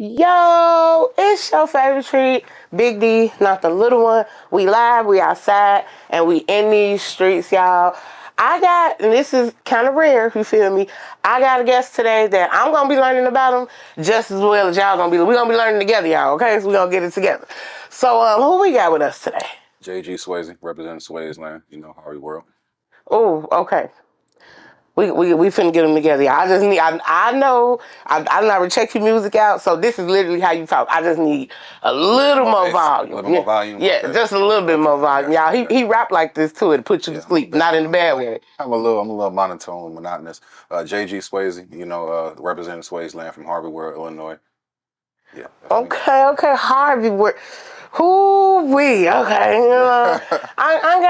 Yo, it's your favorite treat, Big D, not the little one. We live, we outside, and we in these streets, y'all. And this is kind of rare, you feel me? I got a guest today that I'm going to be learning about him just as well as y'all going to be. We're going to be learning together, y'all, okay? So we're going to get it together. So, who we got with us today? Swayze, representing Swayze land, Harvey World. Oh, okay. We finna get them together. Y'all. I know I never check your music out, so this is literally how you talk. I just need a little more volume. A little more volume? Yeah, Okay. just a little bit more volume. Y'all, he rap like this too, to put you to sleep, not in the bad way. I'm a little monotone, monotonous. JG Swayze, representing Swayze land from Harvey World, Illinois. Yeah. Okay, Harvey World. Who we? Okay, I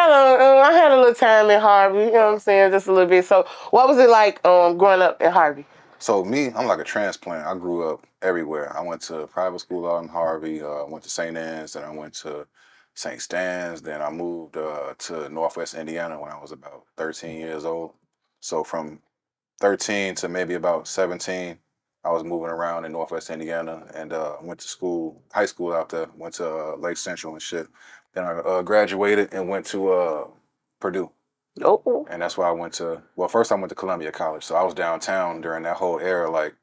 had a little time in Harvey. You know what I'm saying, just a little bit. So, what was it like growing up in Harvey? So me, I'm like a transplant. I grew up everywhere. I went to private school out in Harvey. Went to St. Anne's, then I went to St. Stan's. Then I moved to Northwest Indiana when I was about 13 years old. So from 13 to maybe about 17, I was moving around in Northwest Indiana and went to school, high school out there. Went to Lake Central and shit. Then I graduated and went to Purdue. Oh. And that's why I went to, well, first I went to Columbia College. So I was downtown during that whole era, like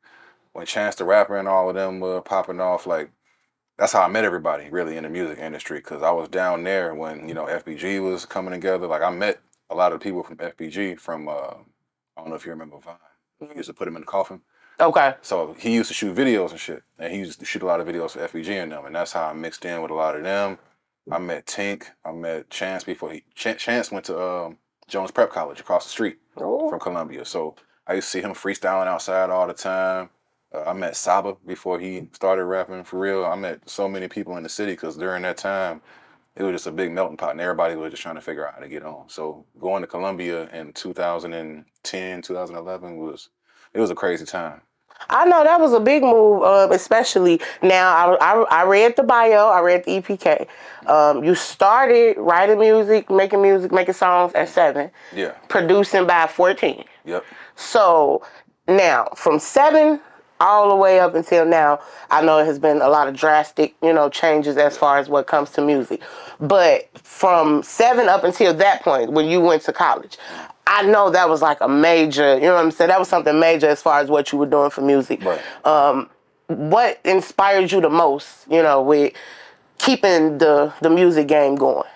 when Chance the Rapper and all of them were popping off, like that's how I met everybody really in the music industry. Cause I was down there when, FBG was coming together. Like I met a lot of people from FBG from, I don't know if you remember Vine. He used to put him in the coffin. Okay. So he used to shoot videos and shit. And he used to shoot a lot of videos for FBG and them. And that's how I mixed in with a lot of them. I met Tink. I met Chance before Chance went to Jones Prep College across the street from Columbia. So I used to see him freestyling outside all the time. I met Saba before he started rapping for real. I met so many people in the city because during that time, it was just a big melting pot and everybody was just trying to figure out how to get on. So going to Columbia in 2010, 2011 it was a crazy time. I know that was a big move, especially now. I read the bio, I read the EPK. You started writing music, making songs at 7. Yeah. Producing by 14. Yep. So now, from 7 all the way up until now, I know it has been a lot of drastic, changes as far as what comes to music. But from 7 up until that point, when you went to college, I know that was like a major, you know what I'm saying? That was something major as far as what you were doing for music. Right. What inspired you the most, with keeping the music game going?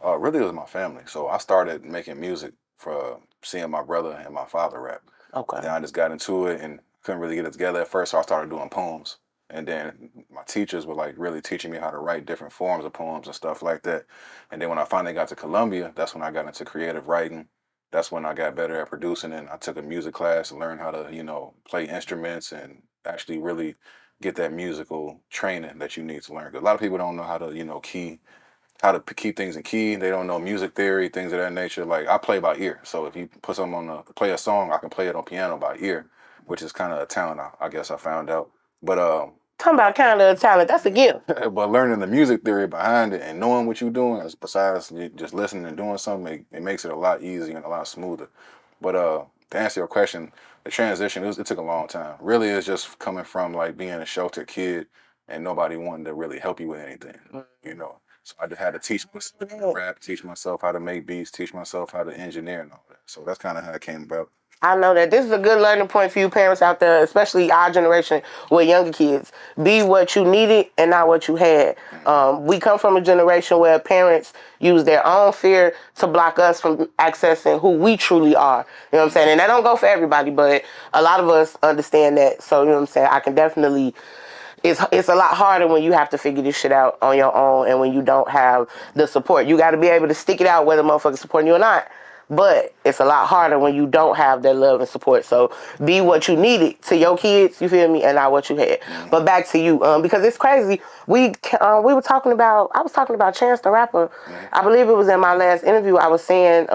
Really, it was my family. So I started making music for seeing my brother and my father rap. Okay. Then I just got into it and couldn't really get it together at first, so I started doing poems. And then my teachers were like really teaching me how to write different forms of poems and stuff like that. And then when I finally got to Columbia, that's when I got into creative writing. That's when I got better at producing, and I took a music class and learned how to, play instruments and actually really get that musical training that you need to learn. 'Cause a lot of people don't know how to, how to keep things in key. They don't know music theory, things of that nature. Like I play by ear. So if you put something play a song, I can play it on piano by ear, which is kind of a talent I guess I found out. But Talking about kind of talent, that's a gift. but learning the music theory behind it and knowing what you're doing, besides just listening and doing something, it makes it a lot easier and a lot smoother. But to answer your question, the transition, it took a long time. Really, it's just coming from like being a sheltered kid and nobody wanting to really help you with anything. So I just had to teach myself how to rap, teach myself how to make beats, teach myself how to engineer and all that. So that's kind of how it came about. I know that this is a good learning point for you parents out there, especially our generation with younger kids. Be what you needed and not what you had. We come from a generation where parents use their own fear to block us from accessing who we truly are. You know what I'm saying? And that don't go for everybody, but a lot of us understand that. So, you know what I'm saying? I can definitely... It's a lot harder when you have to figure this shit out on your own and when you don't have the support. You got to be able to stick it out whether motherfuckers supporting you or not. But it's a lot harder when you don't have that love and support. So be what you needed to your kids, you feel me, and not what you had. But back to you, because it's crazy. I was talking about Chance the Rapper. I believe it was in my last interview. I was saying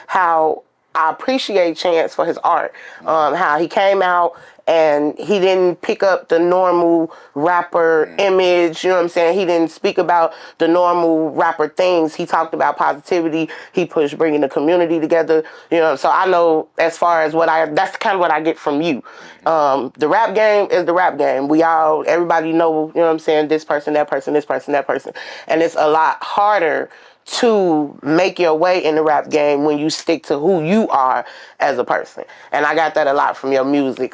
how I appreciate Chance for his art. How he came out and he didn't pick up the normal rapper image, you know what I'm saying? He didn't speak about the normal rapper things. He talked about positivity. He pushed bringing the community together, you know. So I know as far as that's kind of what I get from you. The rap game is the rap game. Everybody know, you know what I'm saying? This person, that person, this person, that person. And it's a lot harder to make your way in the rap game when you stick to who you are as a person. And I got that a lot from your music.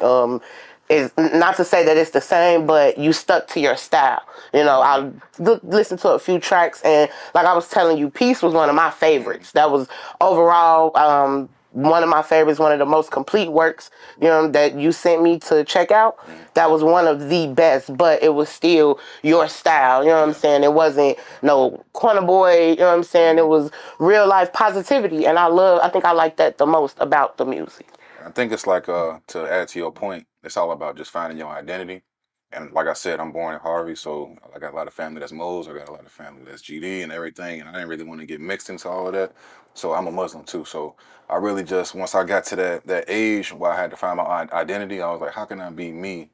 Is not to say that it's the same, but you stuck to your style. You know, I listened to a few tracks, and like I was telling you, Peace was one of my favorites. That was overall one of my favorites, one of the most complete works, you know, that you sent me to check out. That was one of the best, but it was still your style, you know what I'm saying? It wasn't no corner boy, you know what I'm saying? It was real life positivity, and I think I like that the most about the music. I think it's like to add to your point, it's all about just finding your identity. And like I said, I'm born in Harvey, so I got a lot of family that's Moles, I got a lot of family that's GD and everything, and I didn't really want to get mixed into all of that. So I'm a Muslim too. So I really just, once I got to that age where I had to find my identity, I was like, how can I be me,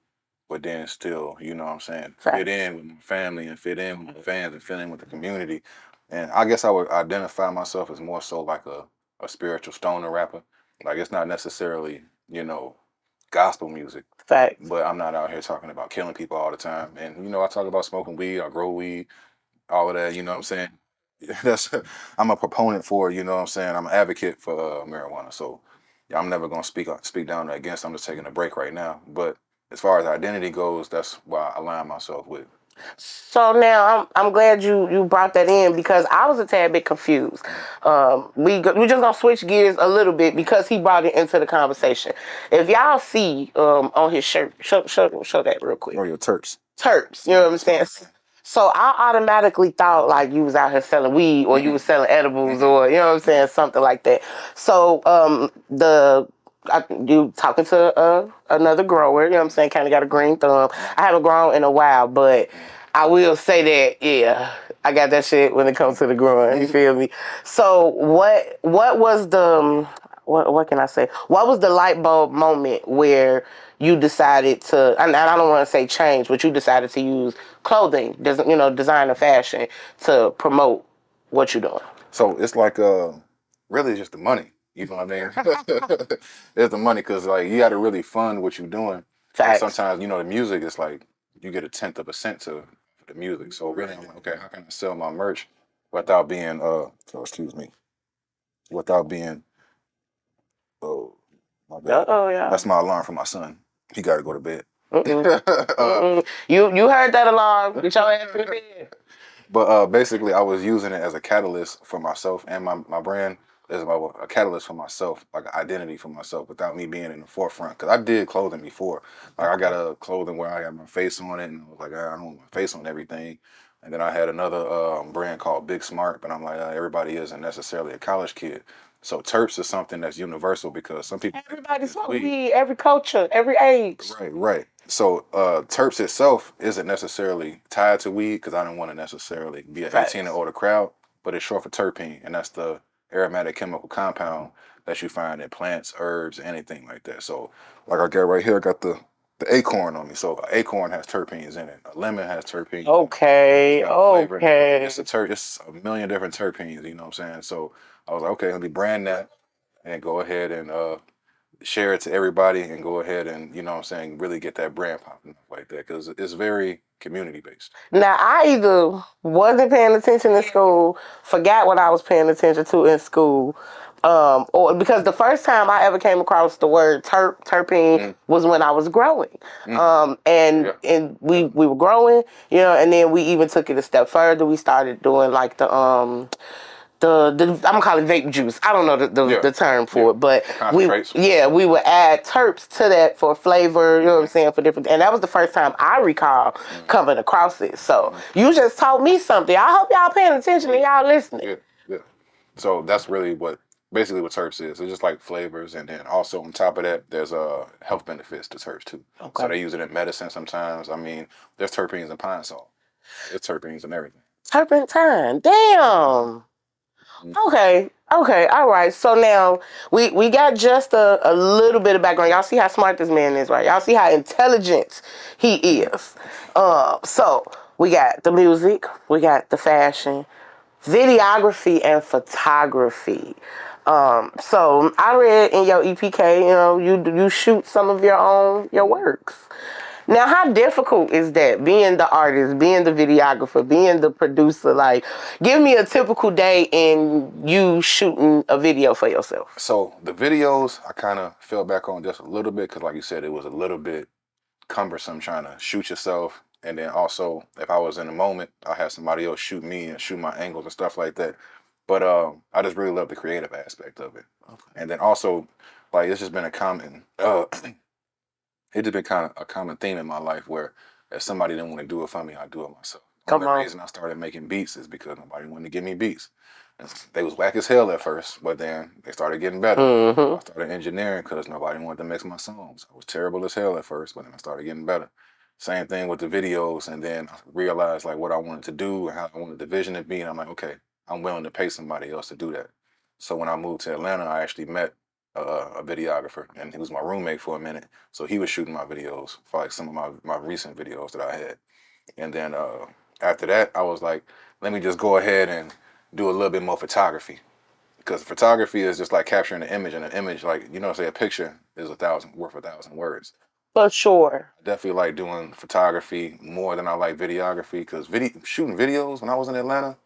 but then still, you know what I'm saying, fit in with my family and fit in with my fans and fit in with the community. And I guess I would identify myself as more so like a spiritual stoner rapper. Like, it's not necessarily, you know, gospel music. Facts. But I'm not out here talking about killing people all the time. And, you know, I talk about smoking weed, I grow weed, all of that, you know what I'm saying? I'm a proponent for it, you know what I'm saying? I'm an advocate for marijuana. So yeah, I'm never going to speak down or against. I'm just taking a break right now. But as far as identity goes, that's why I align myself with. So now I'm glad you brought that in, because I was a tad bit confused. We just gonna switch gears a little bit because he brought it into the conversation. If y'all see on his shirt, show that real quick. Or your Terps. Terps, you know what I'm saying? So I automatically thought like you was out here selling weed, or you was selling edibles, or you know what I'm saying, something like that. So you talking to another grower, you know what I'm saying, kind of got a green thumb. I haven't grown in a while, but I will say that, yeah, I got that shit when it comes to the growing, you feel me? So what was the, what can I say? What was the light bulb moment where you decided to, and I don't want to say change, but you decided to use clothing, you know, design and fashion to promote what you're doing? So it's like really just the money. You know what I mean? It's the money, because like you got to really fund what you're doing. And sometimes, you know, the music is like you get 1/10% to the music. So really, I'm like, okay, how can I sell my merch without being without being oh my bad. Yeah. That's my alarm for my son. He got to go to bed. You heard that alarm? Get your ass in the bed. But basically, I was using it as a catalyst for myself and my brand. As a catalyst for myself, like an identity for myself, without me being in the forefront. Because I did clothing before. Like I got a clothing where I had my face on it, and I was like, I don't want my face on everything. And then I had another brand called Big Smart, but I'm like, everybody isn't necessarily a college kid. So Terps is something that's universal, because some people, everybody smoke weed, every culture, every age. Right. So Terps itself isn't necessarily tied to weed, because I didn't want to necessarily be an 18 and older crowd, but it's short for terpene, and that's the aromatic chemical compound that you find in plants, herbs, anything like that. So like I got right here, I got the acorn on me. So an acorn has terpenes in it. A lemon has terpenes. Okay. It's a million different terpenes, you know what I'm saying? So I was like, okay, let me brand that and go ahead and share it to everybody, and go ahead and, you know what I'm saying, really get that brand popping up like that, because it's very community based. Now, I either wasn't paying attention in school, forgot what I was paying attention to in school, or because the first time I ever came across the word terpene was when I was growing. And we were growing, you know, and then we even took it a step further. We started doing like the I'm gonna call it vape juice. I don't know the term for it, but we would add terps to that for flavor, you know what I'm saying, for different, and that was the first time I recall coming across it. So you just taught me something. I hope y'all paying attention and y'all listening. Yeah. So that's really basically what terps is. It's just like flavors, and then also on top of that, there's health benefits to terps too. Okay. So they use it in medicine sometimes. I mean, there's terpenes in pine salt. There's terpenes in everything. Turpentine, damn. Okay, Okay, all right. So now we got just a little bit of background. Y'all see how smart this man is, right? Y'all see how intelligent he is. So we got the music, we got the fashion, videography, and photography. So I read in your EPK, you shoot some of your works. Now, how difficult is that, being the artist, being the videographer, being the producer? Like, give me a typical day in you shooting a video for yourself. So the videos, I kind of fell back on just a little bit because, like you said, it was a little bit cumbersome trying to shoot yourself. And then also, if I was in the moment, I had somebody else shoot me and shoot my angles and stuff like that. But I just really love the creative aspect of it. Okay. And then also, like, it's just been a common, it's just been kind of a common theme in my life where if somebody didn't want to do it for me, I do it myself. Come on. The reason I started making beats is because nobody wanted to give me beats. And they was whack as hell at first, but then they started getting better. I started engineering because nobody wanted to mix my songs. I was terrible as hell at first, but then I started getting better. Same thing with the videos, and then I realized like what I wanted to do and how I wanted the vision to be, and I'm like, okay, I'm willing to pay somebody else to do that. So when I moved to Atlanta, I actually met a videographer, and he was my roommate for a minute. So he was shooting my videos for like some of my recent videos that I had. And then after that, I was like, let me just go ahead and do a little bit more photography. Because photography is just like capturing an image, and an image, like, say a picture is worth 1,000 words. For sure. I definitely like doing photography more than I like videography, because shooting videos when I was in Atlanta,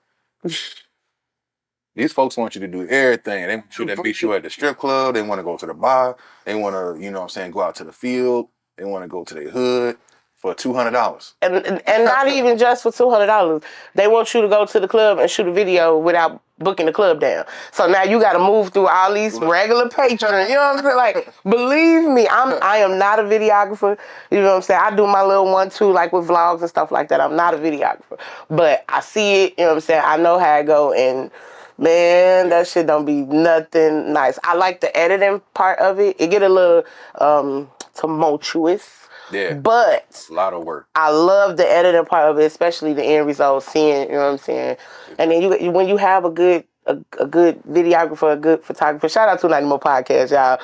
these folks want you to do everything. They want you to meet you at the strip club. They want to go to the bar. They want to, go out to the field. They want to go to their hood for $200. And not even just for $200. They want you to go to the club and shoot a video without booking the club down. So now you got to move through all these regular patrons. You know what I'm saying? Like, believe me, I am not a videographer. You know what I'm saying? I do my little 1-2 like with vlogs and stuff like that. I'm not a videographer, but I see it. You know what I'm saying? I know how it go, and man, that shit don't be nothing nice. I like the editing part of it. It get a little tumultuous. Yeah, but a lot of work. I love the editing part of it, especially the end result, seeing, you know what I'm saying? And then when you have a good videographer, a good photographer. Shout out to 90 More Podcast, y'all.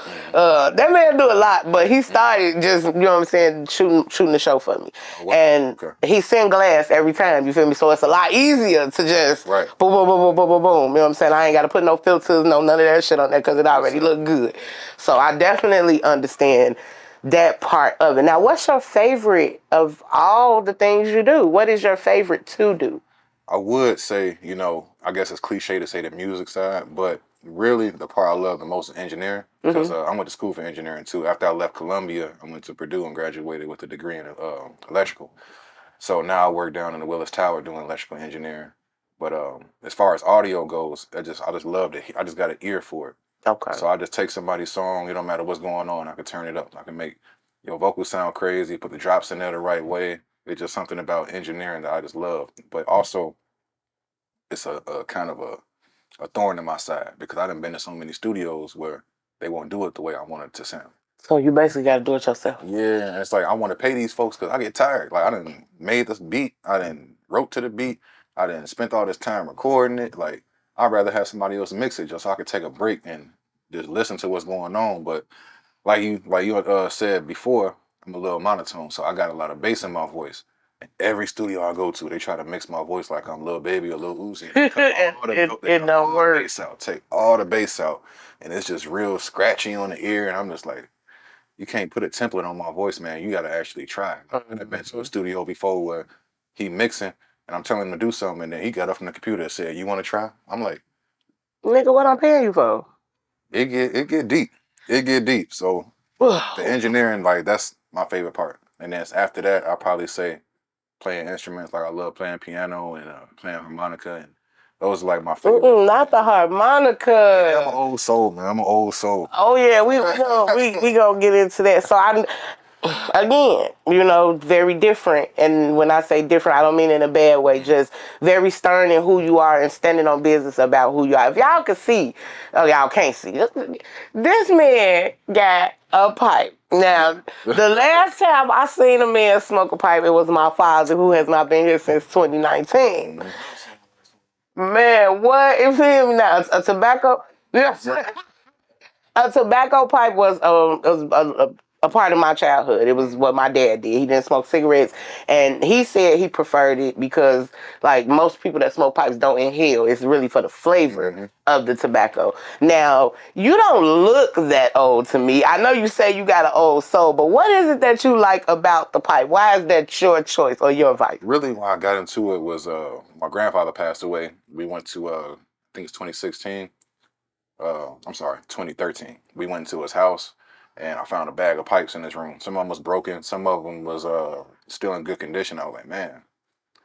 That man do a lot, but he started just, you know what I'm saying, shooting the show for me. And he send glass every time, you feel me? So it's a lot easier to just boom, boom, boom, boom, boom, boom, boom. You know what I'm saying? I ain't got to put no filters, none of that shit on there because it already look good. So I definitely understand that part of it. Now, what's your favorite of all the things you do? What is your favorite to do? I would say, I guess it's cliche to say the music side, but really the part I love the most is engineering, because I went to school for engineering too. After I left Columbia, I went to Purdue and graduated with a degree in electrical. So now I work down in the Willis Tower doing electrical engineering. But as far as audio goes, I just love it. I just got an ear for it. Okay. So I just take somebody's song, it don't matter what's going on, I can turn it up. I can make your vocals sound crazy, put the drops in there the right way. It's just something about engineering that I just love. But also, it's a kind of a thorn in my side, because I done been to so many studios where they won't do it the way I want it to sound. So you basically got to do it yourself. Yeah, and it's like I want to pay these folks because I get tired. Like, I done made this beat, I done wrote to the beat, I done spent all this time recording it. Like, I'd rather have somebody else mix it just so I could take a break and just listen to what's going on. But like you said before, I'm a little monotone, so I got a lot of bass in my voice. And every studio I go to, they try to mix my voice like I'm Lil Baby or Lil Uzi. It don't work. Take all the bass out, and it's just real scratchy on the ear, and I'm just like, you can't put a template on my voice, man. You got to actually try. I've been to a studio before where he mixing, and I'm telling him to do something, and then he got up from the computer and said, "You want to try?" I'm like, nigga, what I'm paying you for? It get deep. It get deep. So the engineering, like, that's my favorite part. And then after that, I'll probably say playing instruments. Like, I love playing piano and playing harmonica, and those are like my favorite. Not the harmonica. Yeah, I'm an old soul, man. I'm an old soul. Oh yeah, we gonna get into that. So again, very different. And when I say different, I don't mean in a bad way. Just very stern in who you are and standing on business about who you are. If y'all can see, y'all can't see. This man got a pipe. Now, the last time I seen a man smoke a pipe, it was my father, who has not been here since 2019. Man, what? If him now, a tobacco. Yes. A tobacco pipe was a part of my childhood. It was what my dad did. He didn't smoke cigarettes, and he said he preferred it because, like most people that smoke pipes don't inhale. It's really for the flavor of the tobacco. Now, you don't look that old to me. I know you say you got an old soul, but what is it that you like about the pipe? Why is that your choice or your vice? Really, why I got into it was my grandfather passed away. We went to I think it's 2016. I'm sorry, 2013. We went to his house, and I found a bag of pipes in his room. Some of them was broken. Some of them was still in good condition. I was like, man,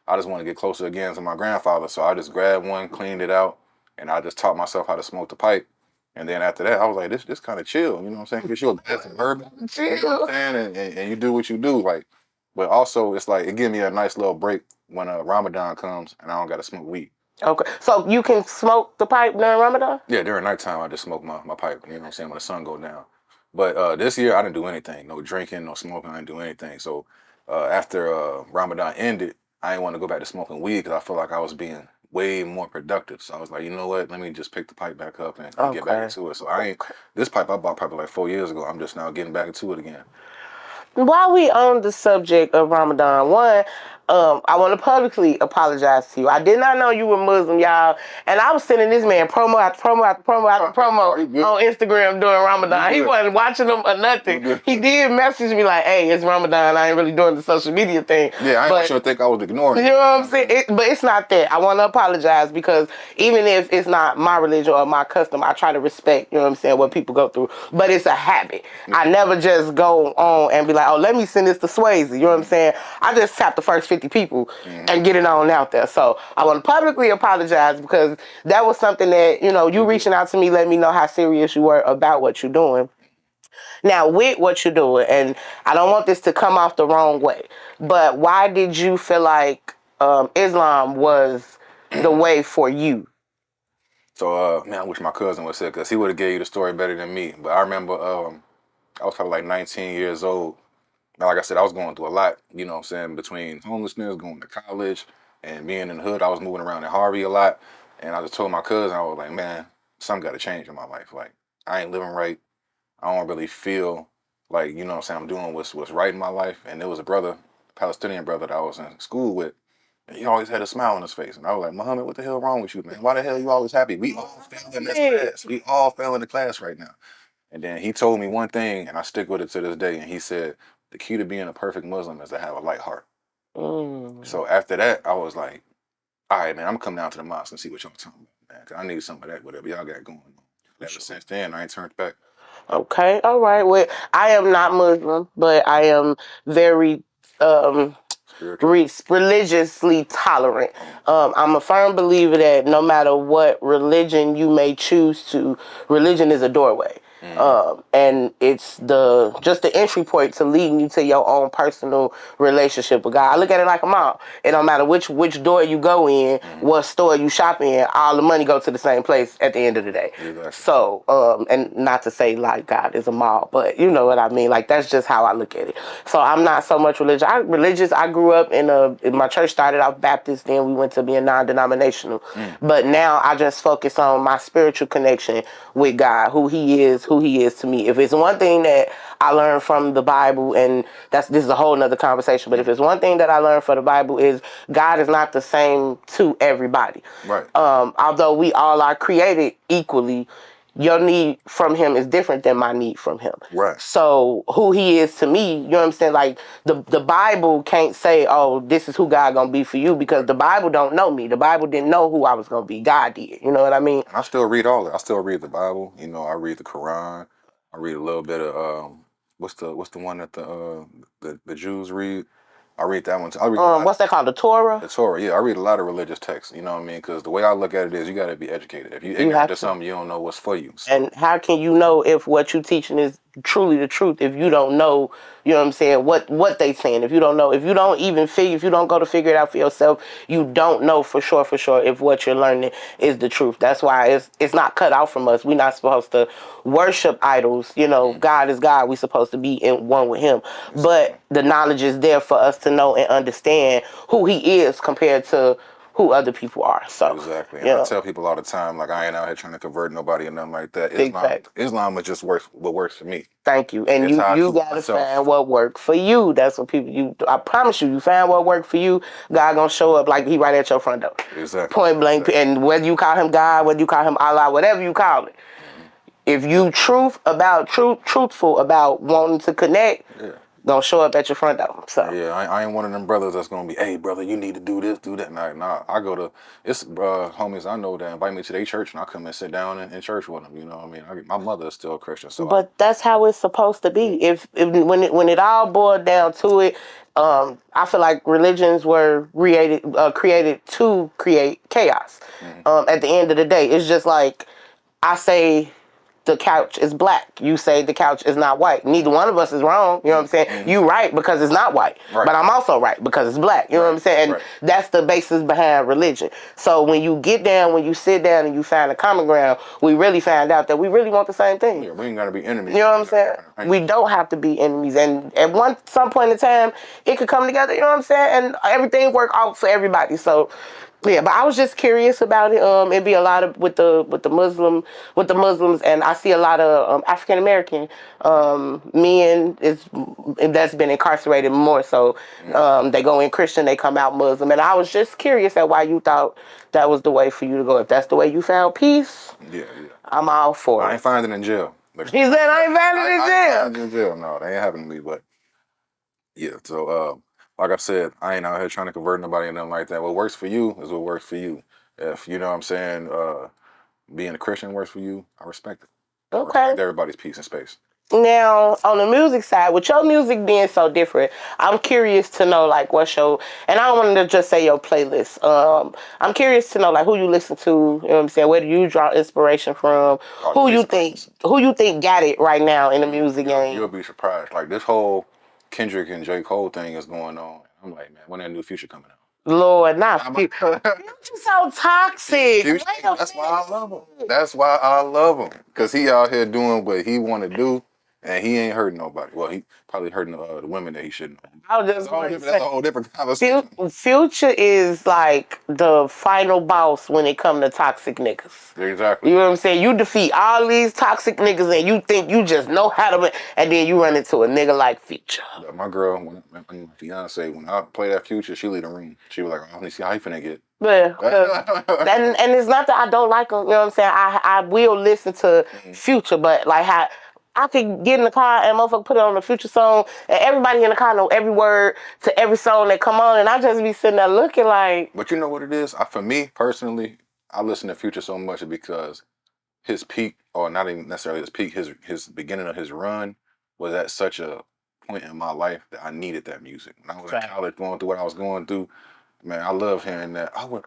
I just want to get closer again to my grandfather. So I just grabbed one, cleaned it out, and I just taught myself how to smoke the pipe. And then after that, I was like, this kind of chill. You know what I'm saying? Get you a glass of bourbon. You know what I'm saying? And you do what you do. Like, but also it's like it gives me a nice little break when Ramadan comes and I don't got to smoke weed. Okay, so you can smoke the pipe during Ramadan? Yeah, during nighttime I just smoke my pipe. You know what I'm saying? When the sun go down. But this year I didn't do anything. No drinking, no smoking. I didn't do anything. So after Ramadan ended, I didn't want to go back to smoking weed because I felt like I was being way more productive. So I was like, you know what? Let me just pick the pipe back up and get back into it. So this pipe I bought probably like 4 years ago. I'm just now getting back into it again. While we on the subject of Ramadan, I want to publicly apologize to you. I did not know you were Muslim, y'all, and I was sending this man promo after promo after promo after promo on Instagram during Ramadan. He wasn't watching them or nothing. He did message me like, "Hey, it's Ramadan. I ain't really doing the social media thing." Yeah, I ain't sure think I was ignoring you. You know what I'm saying? But it's not that. I want to apologize because even if it's not my religion or my custom, I try to respect, you know what I'm saying, what people go through. But it's a habit. I never just go on and be like, oh, let me send this to Swayze. You know what I'm saying? I just tap the first 50 people and get it on out there. So I want to publicly apologize because that was something that, you know, you reaching out to me, let me know how serious you were about what you're doing. Now, with what you're doing, and I don't want this to come off the wrong way, but why did you feel like Islam was the way for you? So, man, I wish my cousin was here because he would have gave you the story better than me. But I remember I was probably like 19 years old. Now, like I said, I was going through a lot, you know what I'm saying, between homelessness, going to college, and being in the hood. I was moving around in Harvey a lot. And I just told my cousin, I was like, man, something got to change in my life. Like, I ain't living right. I don't really feel like, you know what I'm saying, I'm doing what's right in my life. And there was a brother, a Palestinian brother that I was in school with. And he always had a smile on his face. And I was like, Muhammad, what the hell wrong with you, man? Why the hell are you always happy? We all fail in this class. We all fail in the class right now. And then he told me one thing, and I stick with it to this day. And he said, the key to being a perfect Muslim is to have a light heart. So after that, I was like, all right, man, I'm going to come down to the mosque and see what y'all talking about, man. Cause I need some of that, whatever y'all got going on. Ever since then, I ain't turned back. Okay, all right. Well, I am not Muslim, but I am very religiously tolerant. I'm a firm believer that no matter what religion you may choose to, religion is a doorway. And it's just the entry point to leading you to your own personal relationship with God. I look at it like a mall. It don't matter which door you go in, what store you shop in, all the money goes to the same place at the end of the day. Exactly. So, and not to say like God is a mall, but you know what I mean. Like that's just how I look at it. So I'm not so much religious. I grew up in my church started off Baptist, then we went to being non-denominational. But now I just focus on my spiritual connection with God, who He is to me. If it's one thing that I learned from the Bible, and this is a whole nother conversation, but if it's one thing that I learned from the Bible is God is not the same to everybody. Right. Although we all are created equally, your need from Him is different than my need from Him. Right. So who He is to me, you know what I'm saying? Like the Bible can't say, oh, this is who God gonna be for you, because the Bible don't know me. The Bible didn't know who I was gonna be. God did. You know what I mean? I still read all of it. I still read the Bible. You know, I read the Quran. I read a little bit of what's the one that the Jews read. I read that one too. I read what's that called? The Torah? The Torah, yeah. I read a lot of religious texts, you know what I mean? Because the way I look at it is you got to be educated. If you ignorant to something, you don't know what's for you. So. And how can you know if what you're teaching is truly the truth if you don't know, you know what I'm saying, what they saying? If you don't know, if you don't go to figure it out for yourself, you don't know for sure if what you're learning is the truth. That's why it's not cut out from us. We're not supposed to worship idols. You know, God is God. We're supposed to be in one with Him. But the knowledge is there for us to know and understand who He is compared to who other people are. So Exactly. you And I know, tell people all the time, like, I ain't out here trying to convert nobody or nothing like that. big fact. Islam is just works what works for me. Thank you. And It's how I you keep gotta myself. find what worked for you. That's what people. I promise you, you find what worked for you. God gonna show up like He right at your front door. Exactly. Point blank. Exactly. And whether you call Him God, whether you call Him Allah, whatever you call it, if you truthful about wanting to connect, Yeah. gonna show up at your front door. So Yeah, I ain't one of them brothers that's gonna be, hey brother, you need to do this, do that. Nah, I go to homies I know that invite me to their church and I come and sit down in church with them. You know what I mean? My mother is still a Christian, so but that's how it's supposed to be. If when it all boiled down to it, I feel like religions were created to create chaos. At the end of the day, it's just like I say the couch is black. You say the couch is not white. Neither one of us is wrong. You know what I'm saying? You right because it's not white. Right. But I'm also right because it's black. You know what I'm saying? And that's the basis behind religion. So when you get down, when you sit down and you find a common ground, we really find out that we really want the same thing. Yeah, we ain't gotta be enemies. You know what I'm saying? We don't have to be enemies. And at some point in time, it could come together, you know what I'm saying? And everything work out for everybody. So yeah, but I was just curious about it. It'd be a lot of with the Muslims, and I see a lot of African American men that's been incarcerated more. So they go in Christian, they come out Muslim, and I was just curious at why you thought that was the way for you to go. If that's the way you found peace, Yeah. I'm all for it. I ain't finding in jail. He said I ain't finding in jail. I ain't in jail. No, they ain't happening to me. But yeah, so like I said, I ain't out here trying to convert nobody or nothing like that. What works for you is what works for you. If you know what I'm saying, being a Christian works for you, I respect it. I respect everybody's peace and space. Now, on the music side, with your music being so different, I'm curious to know, like, what's your, and I don't want to just say your playlist. I'm curious to know, like, who you listen to, you know what I'm saying? Where do you draw inspiration from? Who you think got it right now in the music game? You'll be surprised. Like, this whole Kendrick and J. Cole thing is going on. I'm like, man, when that new Future coming out? Lord, not Future's so toxic. Future, that's why I love him. That's why I love him. Because he out here doing what he want to do. And he ain't hurting nobody. Well, he probably hurting the women that he shouldn't. That's a whole different conversation. Future is like the final boss when it come to toxic niggas. Exactly. You know what I'm saying? You defeat all these toxic niggas and you think you just know how to, and then you run into a nigga like Future. My girl, my fiance, when I play that Future, she leave the room. She was like, I don't see how you finna get. Yeah, and it's not that I don't like him. You know what I'm saying? I will listen to Future, but like how I could get in the car and motherfucker put it on the Future song, and everybody in the car know every word to every song that come on, and I just be sitting there looking like. But you know what it is? For me personally, I listen to Future so much because his peak, or not even necessarily his peak, his beginning of his run was at such a point in my life that I needed that music. When I was in college going through what I was going through, man, I love hearing that. I would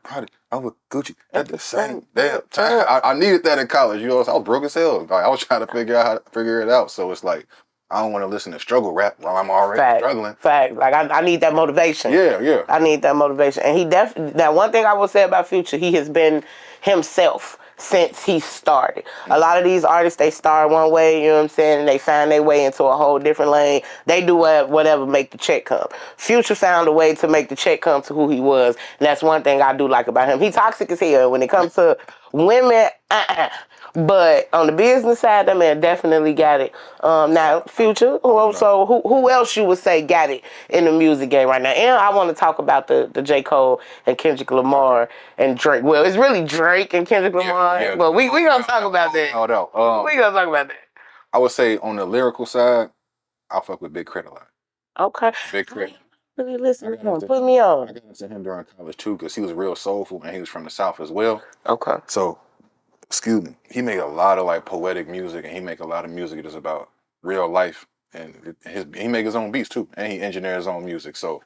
Gucci at the same damn time. I needed that in college. You know, I was broke as hell. Like, I was trying to figure it out. So it's like I don't want to listen to struggle rap while I'm already struggling. Like I need that motivation. Yeah. I need that motivation. And he definitely. Now, one thing I will say about Future, he has been himself since he started. A lot of these artists, they start one way, you know what I'm saying, and they find their way into a whole different lane. They do whatever make the check come. Future found a way to make the check come to who he was, and that's one thing I do like about him. He toxic as hell when it comes to women, but on the business side, that man definitely got it. Now, Future, who else you would say got it in the music game right now? And I want to talk about the J. Cole and Kendrick Lamar and Drake. Well, it's really Drake and Kendrick Lamar. Yeah. But we gonna talk about that. We gonna talk about that. I would say on the lyrical side, I fuck with Big Crit a lot. Okay. Big Crit. Really listen to him. Put me on. I got into him during college too because he was real soulful and he was from the South as well. Okay. So, excuse me, he made a lot of like poetic music and he make a lot of music that's about real life and he make his own beats too and he engineer his own music. So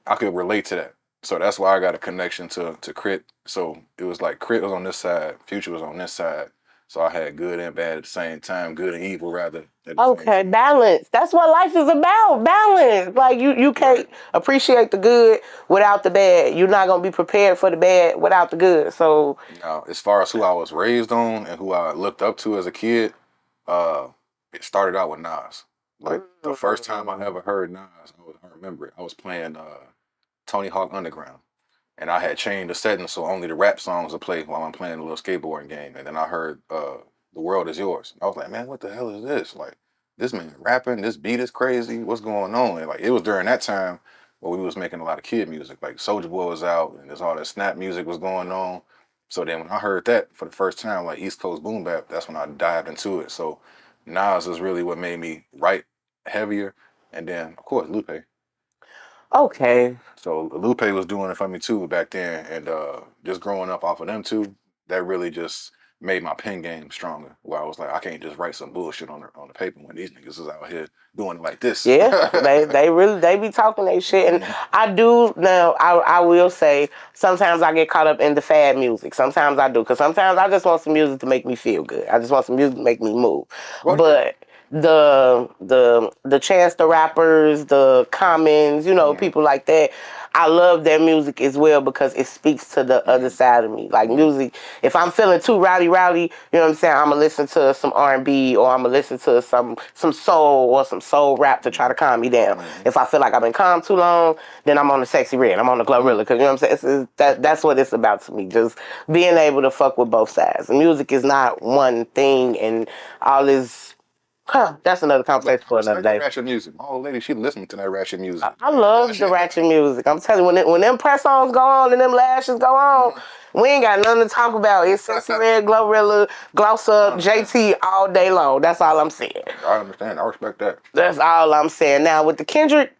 I could relate to that. So that's why I got a connection to Crit. So it was like Crit was on this side, Future was on this side. So I had good and bad at the same time, good and evil rather. Okay, balance. That's what life is about. Balance. Like you can't appreciate the good without the bad. You're not gonna be prepared for the bad without the good. So now, as far as who I was raised on and who I looked up to as a kid, it started out with Nas. Like the first time I ever heard Nas, I remember it. I was playing Tony Hawk Underground. And I had changed the settings so only the rap songs will play while I'm playing a little skateboarding game. And then I heard The World Is Yours. I was like, man, what the hell is this? Like, this man rapping, this beat is crazy. What's going on? And like, it was during that time where we was making a lot of kid music. Like Soulja Boy was out and there's all that snap music was going on. So then when I heard that for the first time, like East Coast boom bap, that's when I dived into it. So Nas is really what made me write heavier. And then, of course, Lupe. Okay. So Lupe was doing it for me too back then, and just growing up off of them two, that really just made my pen game stronger. Where I was like, I can't just write some bullshit on the paper when these niggas is out here doing it like this. Yeah, they be talking they shit, and I do now. I will say sometimes I get caught up in the fad music. Sometimes I do, because sometimes I just want some music to make me feel good. I just want some music to make me move. Well, But the Chance the Rappers, the Commons, you know, people like that. I love their music as well because it speaks to the other side of me. Like music, if I'm feeling too rowdy, you know what I'm saying? I'm gonna listen to some R&B, or I'm gonna listen to some soul or some soul rap to try to calm me down. If I feel like I've been calm too long, then I'm on the Sexy Red. I'm on the Glorilla, because you know what I'm saying? That's what it's about to me. Just being able to fuck with both sides. Music is not one thing, and all this. That's another conversation for another day. Ratchet music. My old lady, she listening to that ratchet music. I love the ratchet music. I'm telling you, when them press songs go on and them lashes go on, we ain't got nothing to talk about. It's Sexy Red, Glorilla, Gloss Up, JT all day long. That's all I'm saying. I understand. I respect that. That's all I'm saying. Now with the Kendrick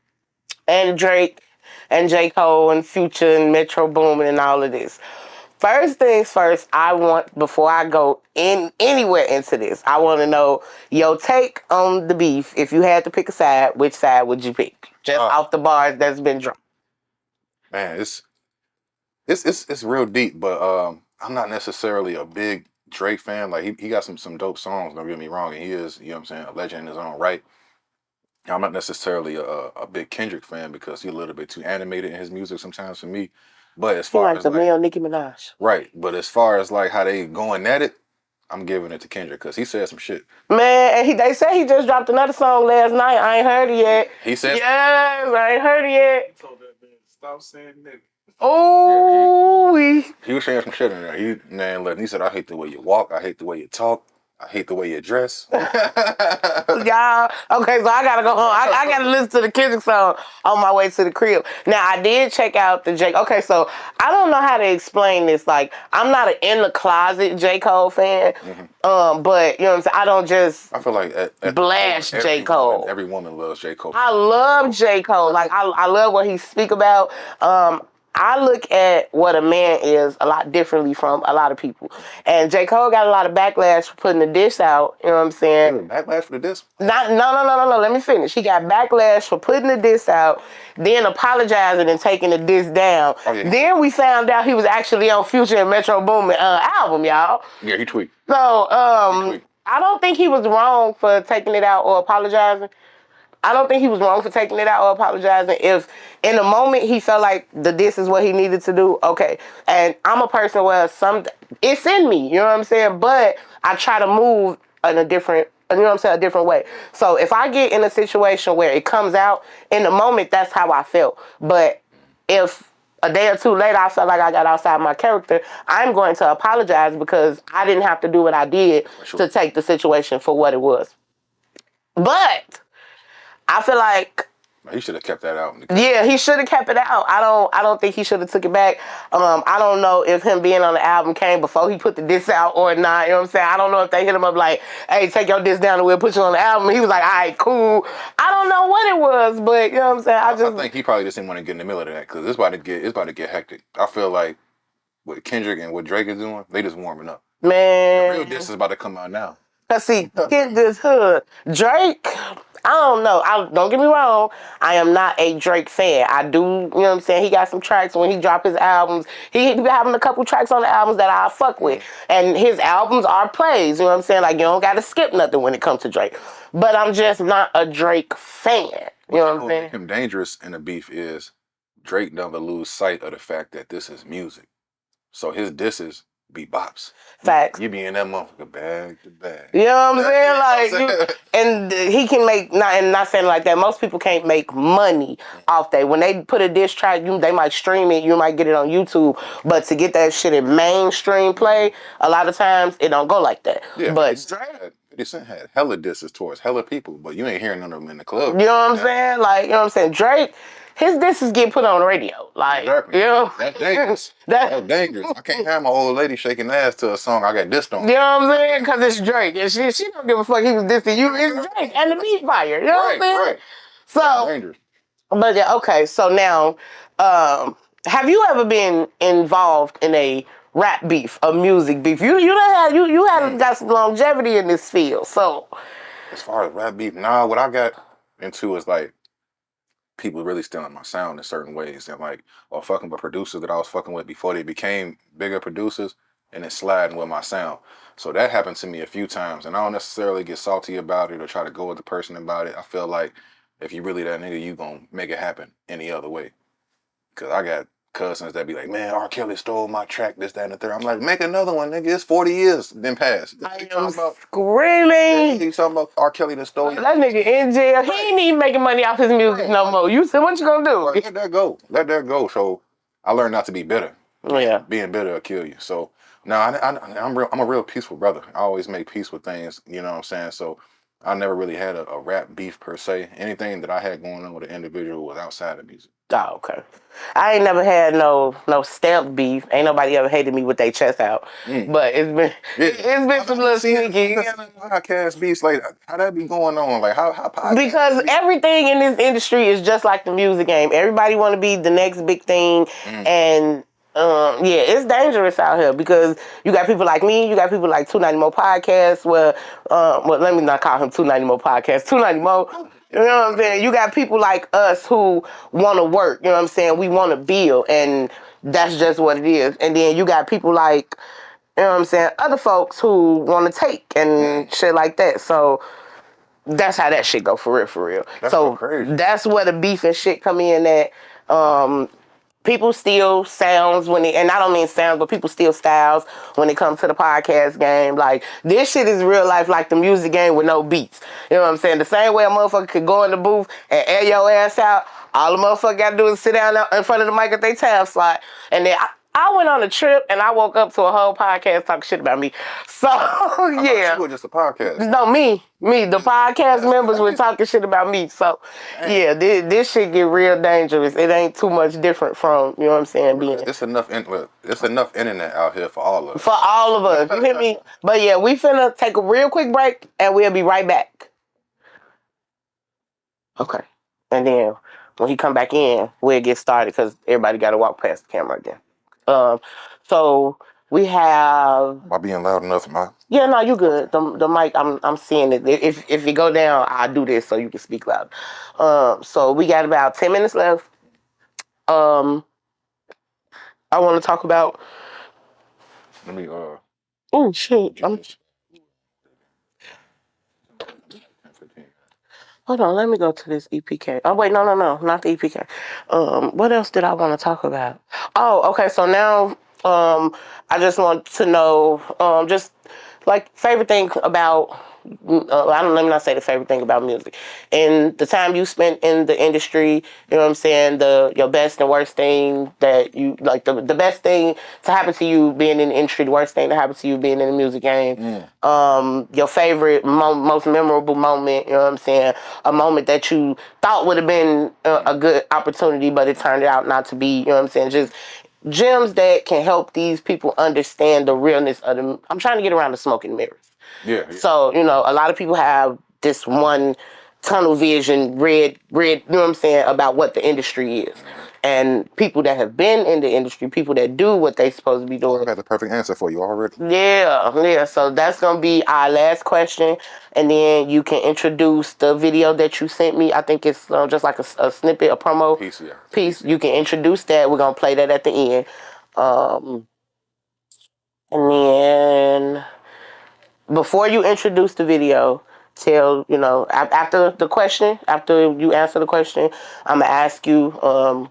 and Drake and J. Cole and Future and Metro Boomin and all of this. First things first, I want, before I go anywhere into this, I want to know your take on the beef. If you had to pick a side, which side would you pick? Just off the bars that's been dropped. Man, it's real deep, but I'm not necessarily a big Drake fan. Like he got some dope songs, don't get me wrong, and he is, you know what I'm saying, a legend in his own right. I'm not necessarily a big Kendrick fan because he's a little bit too animated in his music sometimes for me. But as far as the male Nicki Minaj. Right, but as far as like how they going at it, I'm giving it to Kendrick because he said some shit. Man, and they say he just dropped another song last night. I ain't heard it yet. He said, yes, I ain't heard it yet. He told that man, stop saying nigga. Oh, he was saying some shit in there. He said, I hate the way you walk, I hate the way you talk, I hate the way you dress. Y'all, okay, so I gotta go home. I gotta listen to the Kendrick song on my way to the crib. Now, I did check out the J. Okay, so I don't know how to explain this. Like, I'm not an in the closet J. Cole fan, but you know what I'm saying. I don't just. I feel like blast J. Cole. Every woman loves J. Cole. I love J. Cole. Like I love what he speak about. I look at what a man is a lot differently from a lot of people. And J. Cole got a lot of backlash for putting the diss out. You know what I'm saying? Backlash for the diss? No. Let me finish. He got backlash for putting the diss out, then apologizing and taking the diss down. Oh, yeah. Then we found out he was actually on Future and Metro Boomin album, y'all. Yeah, he tweaked. So, I don't think he was wrong for taking it out or apologizing. I don't think he was wrong for taking it out or apologizing. If in the moment he felt like this is what he needed to do, okay. And I'm a person where it's in me, you know what I'm saying? But I try to move in a different, you know what I'm saying, a different way. So if I get in a situation where it comes out, in the moment, that's how I felt. But if a day or two later I felt like I got outside my character, I'm going to apologize because I didn't have to do what I did to take the situation for what it was. But I feel like he should have kept that out. Yeah, he should have kept it out. I don't think he should have took it back. I don't know if him being on the album came before he put the diss out or not. You know what I'm saying? I don't know if they hit him up like, "Hey, take your diss down and we'll put you on the album." He was like, "All right, cool." I don't know what it was, but you know what I'm saying. I think he probably just didn't want to get in the middle of that because it's about to get hectic. I feel like what Kendrick and what Drake is doing, they just warming up. Man, the real diss is about to come out now. Cause see, get this hood. Drake, I don't know. Don't get me wrong. I am not a Drake fan. I do, you know what I'm saying? He got some tracks when he dropped his albums. He be having a couple tracks on the albums that I fuck with. And his albums are plays, you know what I'm saying? Like, you don't got to skip nothing when it comes to Drake. But I'm just not a Drake fan. You know what I'm saying? Him dangerous in the beef is Drake never lose sight of the fact that this is music. So his disses be bops. Facts. You be in that motherfucker bag to bag. You know what I'm saying? You know what I'm Like, and he can make not saying like that. Most people can't make money off that. When they put a diss track, they might stream it. You might get it on YouTube, but to get that shit in mainstream play, a lot of times it don't go like that. Yeah, But 50 Cent had hella disses towards hella people, but you ain't hearing none of them in the club. you know what I'm saying? Like, you know what I'm saying? Drake, his disses get put on the radio. Like, Exactly. you know, That's dangerous. That's dangerous. I can't have my old lady shaking ass to a song I got dissed on. You know what I'm saying? Because it's Drake. And she don't give a fuck he was dissing you. It's Drake and the beat fire. You know what I'm saying? Right. So, Dangerous. but yeah, okay. So now, have you ever been involved in a rap beef, a music beef? You had got some longevity in this field. So, As far as rap beef, nah, what I got into is like people really stealing my sound in certain ways and like or fucking with producers that I was fucking with before they became bigger producers and then sliding with my sound. So that happened to me a few times and I don't necessarily get salty about it or try to go with the person about it. I feel like if you really that nigga, you gonna make it happen any other way. Cause I got cousins that be like, man, R. Kelly stole my track, this, that, and the third. I'm like, make another one, nigga. It's 40 years then passed. I You am about, screaming. you talking about R. Kelly that stole That nigga in jail. He ain't even making money off his music no more. You said, what you gonna do? Right, let that go. Let that go. So I learned not to be bitter. Yeah. Being bitter will kill you. So now I'm a real peaceful brother. I always make peace with things. You know what I'm saying? So I never really had a rap beef per se. Anything that I had going on with an individual was outside of music. Oh, okay. I ain't never had no stealth beef. Ain't nobody ever hated me with their chest out. But it's been some little sneaky. Podcast beefs, like how that be going on? Like how Because everything in this industry is just like the music game. Everybody want to be the next big thing, and yeah, it's dangerous out here because you got people like me, you got people like 290 Mo Podcasts. Well, let me not call him 290 Mo Podcasts. 290 Mo. You know what I'm saying? You got people like us who want to work. You know what I'm saying? We want to build, and that's just what it is. And then you got people like, you know what I'm saying, other folks who want to take and shit like that. So that's how that shit go for real, for real. That's so crazy. That's where the beef and shit come in at. People steal sounds and I don't mean sounds, but people steal styles when it comes to the podcast game. Like, this shit is real life like the music game with no beats. You know what I'm saying? The same way a motherfucker could go in the booth and air your ass out, all the motherfucker gotta do is sit down in front of the mic at their tab slot. And then I went on a trip and I woke up to a whole podcast talking shit about me. So, yeah. You were just a podcast. No, me. The podcast members were talking shit about me. So, yeah, this shit get real dangerous. It ain't too much different from, you know what I'm saying, being. It's enough internet out here for all of us. For all of us. You hear me? But yeah, we finna take a real quick break and we'll be right back. Okay. And then when he come back in, we'll get started because everybody got to walk past the camera again. So we have. Am I being loud enough? Am I? Yeah, no, you good. The mic, I'm seeing it. If it go down, I'll do this so you can speak loud. So we got about 10 minutes left. I want to talk about. Let me Oh shit! Hold on, let me go to this EPK. Oh wait, no, not the EPK. What else did I want to talk about? Oh, okay. So now, I just want to know, just like favorite thing about. Let me not say the favorite thing about music. And the time you spent in the industry, you know what I'm saying, your best and worst thing that you like, the best thing to happen to you being in the industry, the worst thing to happen to you being in the music game. Your favorite, most memorable moment, you know what I'm saying, a moment that you thought would have been a good opportunity, but it turned out not to be, you know what I'm saying, just gems that can help these people understand the realness of them. I'm trying to get around the smoke and mirrors. Yeah. So, you know, a lot of people have this one tunnel vision, red, you know what I'm saying, about what the industry is. And people that have been in the industry, people that do what they supposed to be doing. I got the perfect answer for you already. Yeah. So that's going to be our last question. And then you can introduce the video that you sent me. I think it's just like a snippet, a promo piece. You can introduce that. We're going to play that at the end. And then before you introduce the video, tell, after the question, after you answer the question, I'm gonna ask you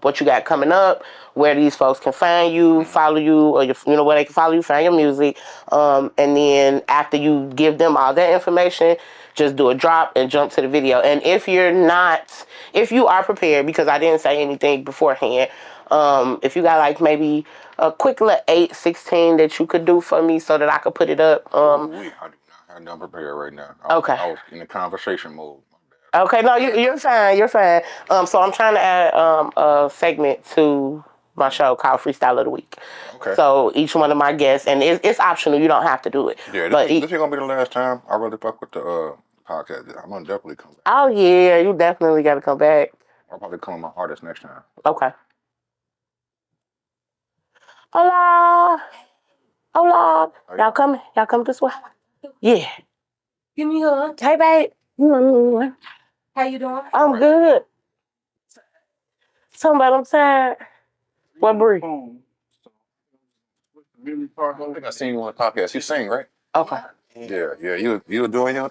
what you got coming up, where these folks can find you, follow you, or where they can follow you, find your music. And then after you give them all that information, just do a drop and jump to the video. And if you are prepared, because I didn't say anything beforehand, if you got like maybe a quick little 8/16 that you could do for me so that I could put it up. I do not have nothing prepared right now. Okay. I was in the conversation mode. Okay, no, you're fine. You're fine. So I'm trying to add a segment to my show called Freestyle of the Week. Okay. So each one of my guests, and it's optional. You don't have to do it. Yeah, but this is gonna be the last time I really fuck with the podcast. I'm gonna definitely come back. Oh yeah, you definitely got to come back. I'll probably come with my artist next time. Okay. Hola, hola. Y'all coming? Y'all come this way? Yeah. Give me a hug. Hey, babe. How you doing? I'm good. Somebody, I'm tired. What breed? I think I seen you on the podcast. You sing, right? Okay. Yeah. You were doing your